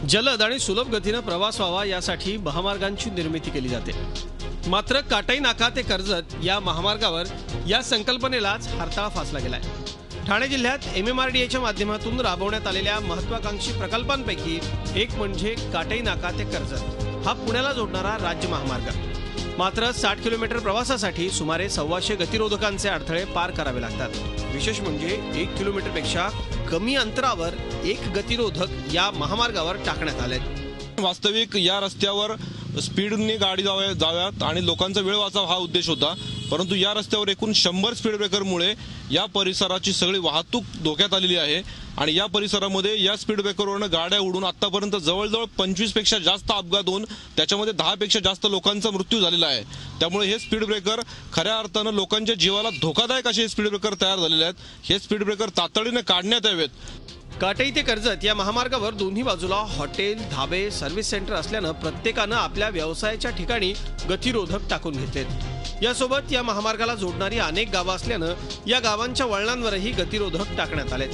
जलद आणि सुलभ गतीने प्रवास व्हावा यासाठी महामार्गांची निर्मिती केली जाते। मात्र काटाई नाका ते कर्जत या महामार्गावर या संकल्पनेलाच हरताळ फासला गेलाय। ठाणे जिल्ह्यात MMRDAच्या माध्यमातून राबवण्यात आलेल्या महत्त्वाकांक्षी प्रकल्पांपैकी एक म्हणजे काटाई नाका ते कर्जत हा पुण्याला जोडणारा राज्य महामार्ग। मात्र 60 किलोमीटर प्रवासासाठी सुमारे 125 गतिरोधकांचे अडथळे पार करावे लागतात। विशेष म्हणजे 1 किलोमीटरपेक्षा कमी अंतरावर एक गतिरोधक या महामार्गावर टाकण्यात आले। वास्तविक या रस्त्यावर स्पीडने गाडी जाव्यात आणि लोकांचा वेळ वाचावा हा उद्देश होता, परंतु या रस्त्यावर एकूण 100 स्पीड ब्रेकरमुळे या परिसराची सगळी वाहतूक धोक्यात आलेली आहे आणि या परिसरामध्ये या स्पीड ब्रेकरवरून गाड्या उडून आतापर्यंत जवळजवळ 25 पेक्षा जास्त अपघात होऊन त्याच्यामध्ये 10 पेक्षा जास्त लोकांचा मृत्यू झालेला आहे। त्यामुळे हे स्पीड ब्रेकर खऱ्या अर्थाने लोकांच्या जीवाला धोकादायक असे स्पीड ब्रेकर तयार झालेले आहेत। हे स्पीड ब्रेकर तातडीने काढण्यात यावेत। काटाई ते कर्जत या महामार्गावर दोन्ही बाजूला हॉटेल, धाबे, सर्व्हिस सेंटर असल्याने प्रत्येकाने आपल्या व्यवसायाच्या ठिकाणी गतिरोधक टाकून घेतलेत। यासोबत या महामार्गाला जोडणारी अनेक गावं असल्याने या गावांच्या वळणांवरही गतिरोधक टाकण्यात आलेत।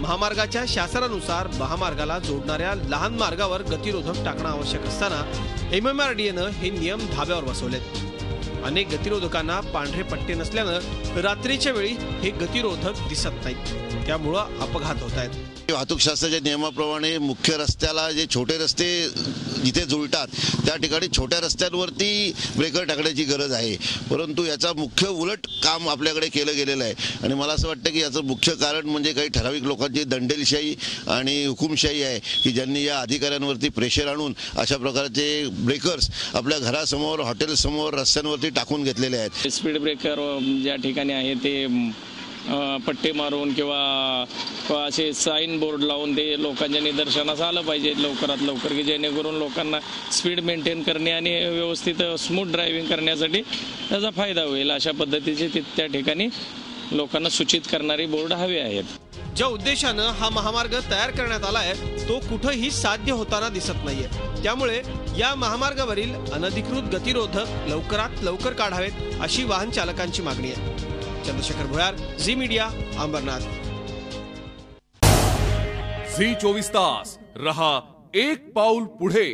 महामार्गाच्या शासनानुसार महामार्गाला जोडणाऱ्या लहान मार्गावर गतिरोधक टाकणं आवश्यक असताना MMRDAने हे नियम धाब्यावर बसवलेत। अनेक गतिरोधकांना पांढरे पट्टे नसल्याने रात्रीच्या वेळी हे गतिरोधक दिसत नाहीत, त्यामुळे अपघात होत आहेत। वाहतूक शास्त्राच्या नियमाप्रमाणे मुख्य रस्त्याला जे छोटे रस्ते जिथे जुळतात त्या ठिकाणी छोट्या रस्त्यांवरती ब्रेकर टाकण्याची गरज आहे, परंतु याचा मुख्य उलट काम आपल्याकडे केलं गेलेलं आहे। आणि मला असं वाटतं की याचं मुख्य कारण म्हणजे काही ठराविक लोकांची दंडेलशाही आणि हुकुमशाही आहे की ज्यांनी या अधिकाऱ्यांवरती प्रेशर आणून अशा प्रकारचे ब्रेकर्स आपल्या घरासमोर, हॉटेलसमोर, रस्त्यांवरती टाकून घेतलेले आहेत। स्पीड ब्रेकर ज्या ठिकाणी आहे ते पट्टे मारून किंवा असे साइन बोर्ड लावून ते लोकांच्या निदर्शनास आलं पाहिजे लवकरात लवकर, की जेणेकरून लोकांना स्पीड मेंटेन करणे आणि व्यवस्थित स्मूथ ड्रायव्हिंग करण्यासाठी त्याचा फायदा होईल। अशा पद्धतीचे त्या ठिकाणी लोकांना सूचित करणारे बोर्ड हवे आहेत। ज्या उद्देशाने हा महामार्ग तयार करण्यात आला आहे तो कुठेही साध्य होताना दिसत नाहीये, त्यामुळे या महामार्गावरील अनधिकृत गतिरोधक लवकरात लवकर काढावेत अशी वाहन चालकांची मागणी आहे। चंद्रशेखर भुयार, झी मीडिया, अंबरनाथ। झी 24 तास रहा एक पाऊल पुढे।